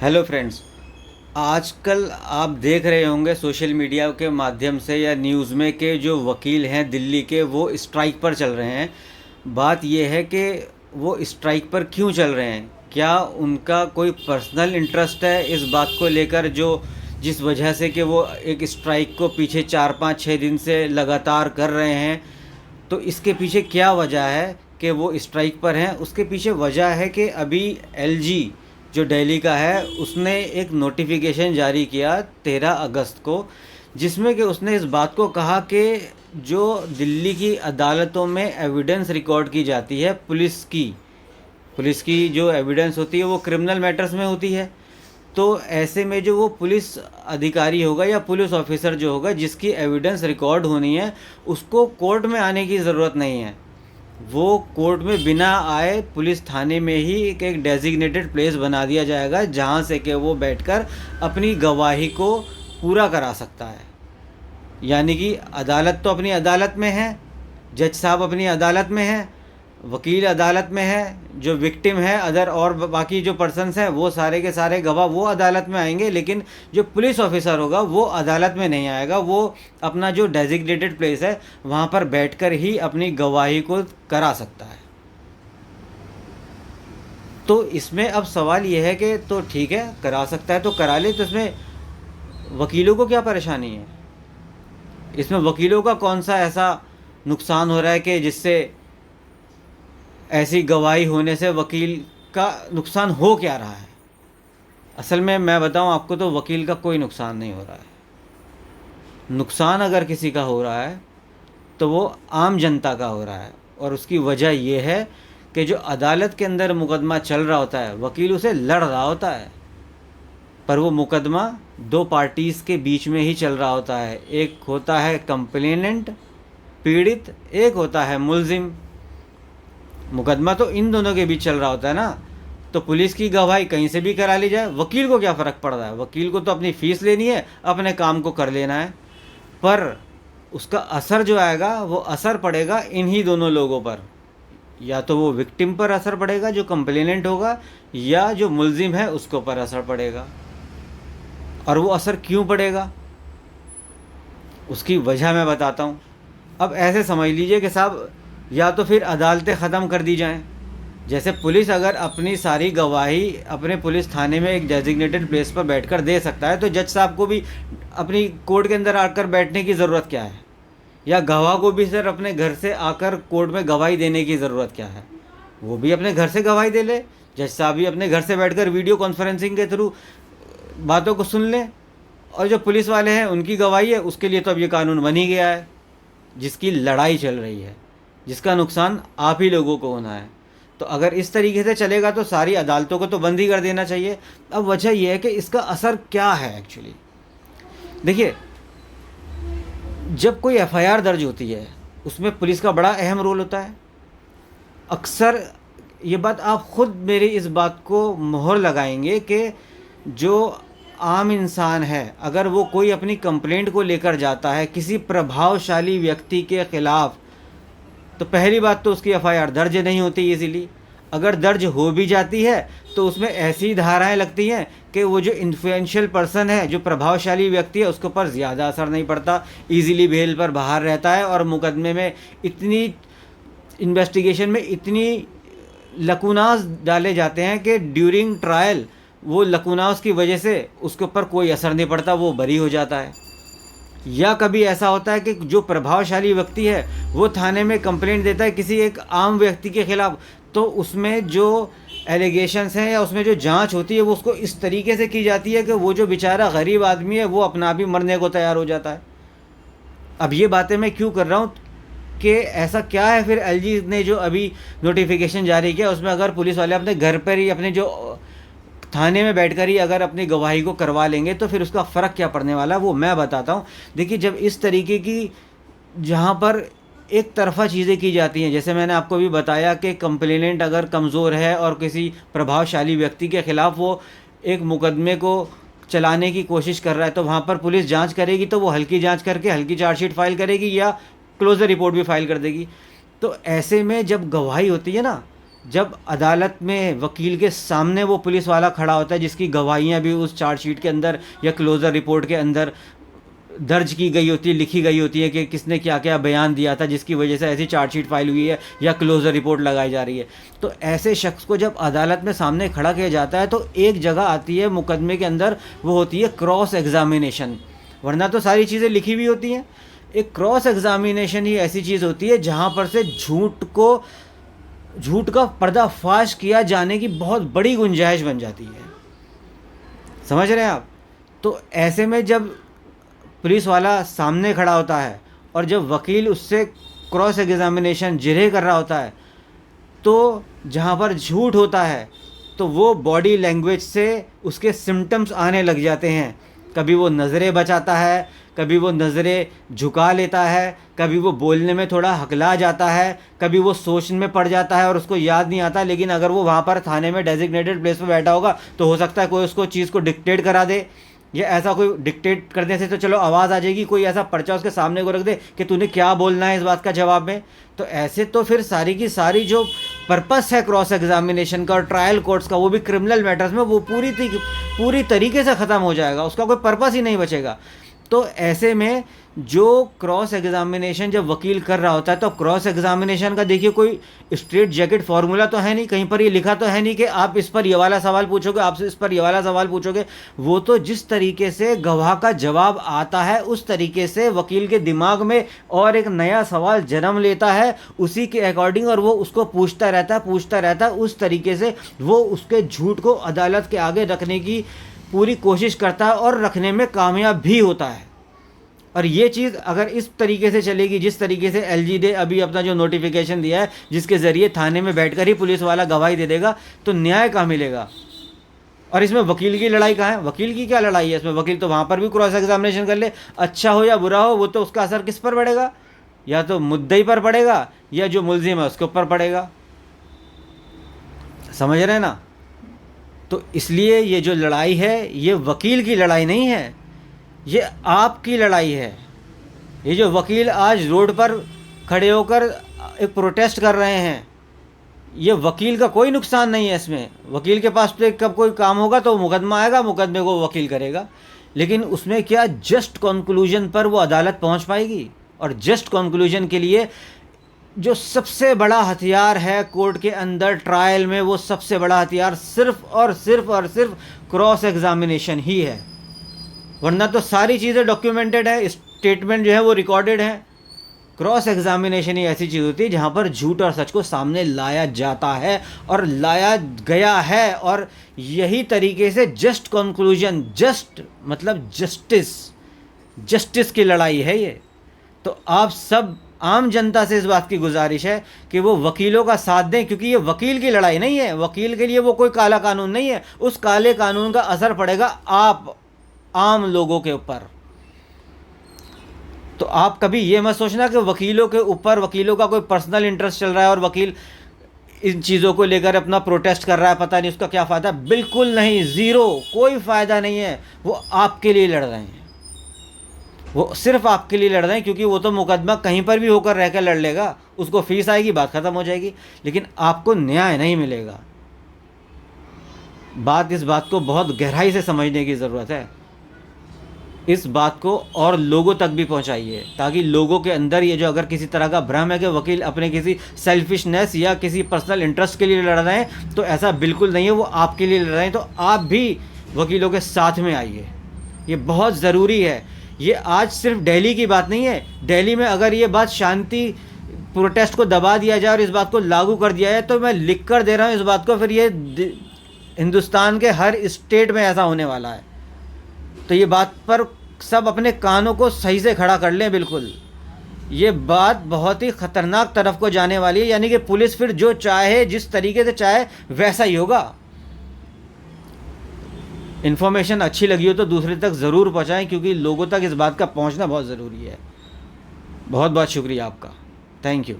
Hello friends. आजकल आप देख रहे होंगे सोशल मीडिया के माध्यम से या न्यूज़ में कि जो वकील हैं दिल्ली के वो स्ट्राइक पर चल रहे हैं। बात ये है कि वो स्ट्राइक पर क्यों चल रहे हैं, क्या उनका कोई पर्सनल इंटरेस्ट है इस बात को लेकर, जो जिस वजह से कि वो एक स्ट्राइक को पीछे 4 5 6 दिन से लगातार कर रहे हैं। तो इसके पीछे क्या वजह है कि वो स्ट्राइक पर हैं? उसके पीछे वजह है कि अभी एलजी जो दिल्ली का है उसने एक नोटिफिकेशन जारी किया 13 अगस्त को, जिसमें कि उसने इस बात को कहा कि जो दिल्ली की अदालतों में एविडेंस रिकॉर्ड की जाती है पुलिस की जो एविडेंस होती है वो क्रिमिनल मैटर्स में होती है। तो ऐसे में जो वो पुलिस अधिकारी होगा या पुलिस ऑफिसर जो होगा जिसकी एविडेंस रिकॉर्ड होनी है, उसको कोर्ट में आने की ज़रूरत नहीं है। वो कोर्ट में बिना आए पुलिस थाने में ही एक डेजिग्नेटेड प्लेस बना दिया जाएगा जहाँ से कि वो बैठकर अपनी गवाही को पूरा करा सकता है। यानी कि अदालत तो अपनी अदालत में है, जज साहब अपनी अदालत में है, वकील अदालत में है, जो विक्टिम है अदर और बाकी जो पर्सन्स हैं वो सारे के सारे गवाह वो अदालत में आएंगे, लेकिन जो पुलिस ऑफिसर होगा वो अदालत में नहीं आएगा। वो अपना जो डेजिग्नेटेड प्लेस है वहाँ पर बैठकर ही अपनी गवाही को करा सकता है। तो इसमें अब सवाल ये है कि तो ठीक है, करा सकता है तो करा ले, तो इसमें वकीलों को क्या परेशानी है? इसमें वकीलों का कौन सा ऐसा नुकसान हो रहा है कि जिससे ऐसी गवाही होने से वकील का नुकसान हो क्या रहा है? असल में मैं बताऊं आपको तो वकील का कोई नुकसान नहीं हो रहा है। नुकसान अगर किसी का हो रहा है तो वो आम जनता का हो रहा है, और उसकी वजह ये है कि जो अदालत के अंदर मुकदमा चल रहा होता है वकील उसे लड़ रहा होता है, पर वो मुकदमा दो पार्टीज़ के बीच में ही चल रहा होता है। एक होता है कंप्लेनेंट पीड़ित, एक होता है मुलजिम। मुकदमा तो इन दोनों के बीच चल रहा होता है ना। तो पुलिस की गवाही कहीं से भी करा ली जाए, वकील को क्या फ़र्क पड़ रहा है? वकील को तो अपनी फ़ीस लेनी है, अपने काम को कर लेना है। पर उसका असर जो आएगा वो असर पड़ेगा इन्हीं दोनों लोगों पर। या तो वो विक्टिम पर असर पड़ेगा जो कंप्लेनेंट होगा, या जो मुलजिम है उसके ऊपर असर पड़ेगा। और वो असर क्यों पड़ेगा उसकी वजह मैं बताता हूँ। अब ऐसे समझ लीजिए कि साहब, या तो फिर अदालतें ख़त्म कर दी जाएं। जैसे पुलिस अगर अपनी सारी गवाही अपने पुलिस थाने में एक डेजिग्नेटेड प्लेस पर बैठकर दे सकता है, तो जज साहब को भी अपनी कोर्ट के अंदर आकर बैठने की ज़रूरत क्या है? या गवाह को भी सर अपने घर से आकर कोर्ट में गवाही देने की ज़रूरत क्या है? वो भी अपने घर से गवाही दे ले, जज साहब भी अपने घर से बैठकर वीडियो कॉन्फ्रेंसिंग के थ्रू बातों को सुन लें। और जो पुलिस वाले हैं उनकी गवाही है, उसके लिए तो अब ये कानून बन ही गया है, जिसकी लड़ाई चल रही है, जिसका नुकसान आप ही लोगों को होना है। तो अगर इस तरीके से चलेगा तो सारी अदालतों को तो बंद ही कर देना चाहिए। अब वजह यह है कि इसका असर क्या है एक्चुअली। देखिए, जब कोई एफआईआर दर्ज होती है उसमें पुलिस का बड़ा अहम रोल होता है। अक्सर ये बात आप खुद मेरी इस बात को मोहर लगाएंगे कि जो आम इंसान है अगर वो कोई अपनी कंप्लेंट को लेकर जाता है किसी प्रभावशाली व्यक्ति के ख़िलाफ़, तो पहली बात तो उसकी एफआईआर दर्ज नहीं होती इजीली। अगर दर्ज हो भी जाती है तो उसमें ऐसी धाराएं लगती हैं कि वो जो इन्फ्लुएंशियल पर्सन है, जो प्रभावशाली व्यक्ति है, उसके ऊपर ज़्यादा असर नहीं पड़ता, इजीली बेल पर बाहर रहता है। और मुकदमे में इतनी इन्वेस्टिगेशन में इतनी लकूनास डाले जाते हैं कि ड्यूरिंग ट्रायल वो लकूनास की वजह से उसके ऊपर कोई असर नहीं पड़ता, वो बरी हो जाता है। या कभी ऐसा होता है कि जो प्रभावशाली व्यक्ति है वो थाने में कंप्लेंट देता है किसी एक आम व्यक्ति के खिलाफ, तो उसमें जो एलिगेशंस हैं या उसमें जो जांच होती है वो उसको इस तरीके से की जाती है कि वो जो बेचारा गरीब आदमी है वो अपना आप ही मरने को तैयार हो जाता है। अब ये बातें मैं क्यों कर रहा हूँ कि ऐसा क्या है फिर एलजी ने जो अभी नोटिफिकेशन जारी किया उसमें अगर पुलिस वाले अपने घर पर ही अपने जो थाने में बैठकर ही अगर अपनी गवाही को करवा लेंगे तो फिर उसका फ़र्क क्या पड़ने वाला है वो मैं बताता हूँ। देखिए, जब इस तरीके की जहाँ पर एक तरफा चीज़ें की जाती हैं, जैसे मैंने आपको भी बताया कि कंप्लेनेंट अगर कमज़ोर है और किसी प्रभावशाली व्यक्ति के ख़िलाफ़ वो एक मुकदमे को चलाने की कोशिश कर रहा है, तो वहाँ पर पुलिस जाँच करेगी तो वो हल्की जाँच करके हल्की चार्जशीट फाइल करेगी या क्लोजर रिपोर्ट भी फाइल कर देगी। तो ऐसे में जब गवाही होती है ना, जब अदालत में वकील के सामने वो पुलिस वाला खड़ा होता है, जिसकी गवाहियाँ भी उस चार्जशीट के अंदर या क्लोज़र रिपोर्ट के अंदर दर्ज की गई होती है, लिखी गई होती है कि किसने क्या क्या बयान दिया था जिसकी वजह से ऐसी चार्जशीट फाइल हुई है या क्लोज़र रिपोर्ट लगाई जा रही है। तो ऐसे शख्स को जब अदालत में सामने खड़ा किया जाता है तो एक जगह आती है मुकदमे के अंदर, वो होती है क्रॉस एग्जामिनेशन। वरना तो सारी चीज़ें लिखी हुई होती हैं। एक क्रॉस एग्जामिनेशन ही ऐसी चीज़ होती है जहाँ पर से झूठ का पर्दाफाश किया जाने की बहुत बड़ी गुंजाइश बन जाती है। समझ रहे हैं आप? तो ऐसे में जब पुलिस वाला सामने खड़ा होता है और जब वकील उससे क्रॉस एग्जामिनेशन जिरह कर रहा होता है, तो जहाँ पर झूठ होता है तो वो बॉडी लैंग्वेज से उसके सिम्टम्स आने लग जाते हैं। कभी वो नज़रें बचाता है, कभी वो नज़रें झुका लेता है, कभी वो बोलने में थोड़ा हकला जाता है, कभी वो सोचने में पड़ जाता है और उसको याद नहीं आता। लेकिन अगर वो वहाँ पर थाने में डेजिग्नेटेड प्लेस पर बैठा होगा तो हो सकता है कोई उसको चीज़ को डिक्टेट करा दे, या ऐसा कोई डिक्टेट करने से तो चलो आवाज़ आ जाएगी, कोई ऐसा पर्चा उसके सामने को रख दे कि तूने क्या बोलना है इस बात का जवाब में। तो ऐसे तो फिर सारी की सारी जो पर्पस है क्रॉस एग्जामिनेशन का और ट्रायल कोर्ट्स का, वो भी क्रिमिनल मैटर्स में, वो पूरी तरीके से ख़त्म हो जाएगा, उसका कोई पर्पस ही नहीं बचेगा। तो ऐसे में जो क्रॉस एग्जामिनेशन जब वकील कर रहा होता है, तो क्रॉस एग्जामिनेशन का देखिए कोई स्ट्रेट जैकेट फार्मूला तो है नहीं, कहीं पर ये लिखा तो है नहीं कि आप इस पर ये वाला सवाल पूछोगे, आप इस पर ये वाला सवाल पूछोगे। वो तो जिस तरीके से गवाह का जवाब आता है उस तरीके से वकील के दिमाग में और एक नया सवाल जन्म लेता है उसी के अकॉर्डिंग, और वो उसको पूछता रहता है उस तरीके से वो उसके झूठ को अदालत के आगे रखने की पूरी कोशिश करता है और रखने में कामयाब भी होता है। और ये चीज़ अगर इस तरीके से चलेगी, जिस तरीके से एलजी ने अभी अपना जो नोटिफिकेशन दिया है, जिसके ज़रिए थाने में बैठकर ही पुलिस वाला गवाही दे देगा, तो न्याय कहाँ मिलेगा? और इसमें वकील की लड़ाई कहाँ है? वकील की क्या लड़ाई है इसमें? वकील तो वहाँ पर भी क्रॉस एग्जामिनेशन कर ले, अच्छा हो या बुरा हो, वो तो उसका असर किस पर पड़ेगा? या तो मुद्दई पर पड़ेगा या जो मुलजिम है उसके ऊपर पड़ेगा। समझ रहे हैं ना? तो इसलिए ये जो लड़ाई है ये वकील की लड़ाई नहीं है, ये आपकी लड़ाई है। ये जो वकील आज रोड पर खड़े होकर एक प्रोटेस्ट कर रहे हैं, ये वकील का कोई नुकसान नहीं है इसमें। वकील के पास तो कब कोई काम होगा तो मुकदमा आएगा, मुकदमे को वकील करेगा, लेकिन उसमें क्या जस्ट कंक्लूजन पर वो अदालत पहुंच पाएगी? और जस्ट कंक्लूजन के लिए जो सबसे बड़ा हथियार है कोर्ट के अंदर ट्रायल में, वो सबसे बड़ा हथियार सिर्फ और सिर्फ क्रॉस एग्जामिनेशन ही है। वरना तो सारी चीज़ें डॉक्यूमेंटेड है, स्टेटमेंट जो है वो रिकॉर्डेड है। क्रॉस एग्जामिनेशन ही ऐसी चीज़ होती है जहाँ पर झूठ और सच को सामने लाया जाता है और लाया गया है। और यही तरीके से जस्ट कंक्लूजन, जस्ट मतलब जस्टिस की लड़ाई है ये। तो आप सब आम जनता से इस बात की गुजारिश है कि वो वकीलों का साथ दें, क्योंकि ये वकील की लड़ाई नहीं है। वकील के लिए वो कोई काला कानून नहीं है, उस काले कानून का असर पड़ेगा आप आम लोगों के ऊपर। तो आप कभी ये मत सोचना कि वकीलों के ऊपर वकीलों का कोई पर्सनल इंटरेस्ट चल रहा है और वकील इन चीज़ों को लेकर अपना प्रोटेस्ट कर रहा है, पता नहीं उसका क्या फ़ायदा। बिल्कुल नहीं, ज़ीरो, कोई फ़ायदा नहीं है। वो आपके लिए लड़ रहे हैं, वो सिर्फ आपके लिए लड़ रहे हैं, क्योंकि वो तो मुकदमा कहीं पर भी होकर रहकर लड़ लेगा, उसको फीस आएगी, बात ख़त्म हो जाएगी, लेकिन आपको न्याय नहीं मिलेगा। इस बात को बहुत गहराई से समझने की ज़रूरत है। इस बात को और लोगों तक भी पहुंचाइए, ताकि लोगों के अंदर ये जो अगर किसी तरह का भ्रम है कि वकील अपने किसी सेल्फिशनेस या किसी पर्सनल इंटरेस्ट के लिए लड़ रहे हैं, तो ऐसा बिल्कुल नहीं है, वो आपके लिए लड़ रहे हैं। तो आप भी वकीलों के साथ में आइए, ये बहुत ज़रूरी है। ये आज सिर्फ दिल्ली की बात नहीं है। दिल्ली में अगर ये बात शांति प्रोटेस्ट को दबा दिया जाए और इस बात को लागू कर दिया जाए, तो मैं लिख कर दे रहा हूँ इस बात को, फिर ये हिंदुस्तान के हर स्टेट में ऐसा होने वाला है। तो ये बात पर सब अपने कानों को सही से खड़ा कर लें। बिल्कुल ये बात बहुत ही ख़तरनाक तरफ को जाने वाली है, यानी कि पुलिस फिर जो चाहे, जिस तरीके से चाहे, वैसा ही होगा। इन्फॉर्मेशन अच्छी लगी हो तो दूसरे तक ज़रूर पहुंचाएं, क्योंकि लोगों तक इस बात का पहुंचना बहुत ज़रूरी है। बहुत बहुत शुक्रिया आपका, थैंक यू।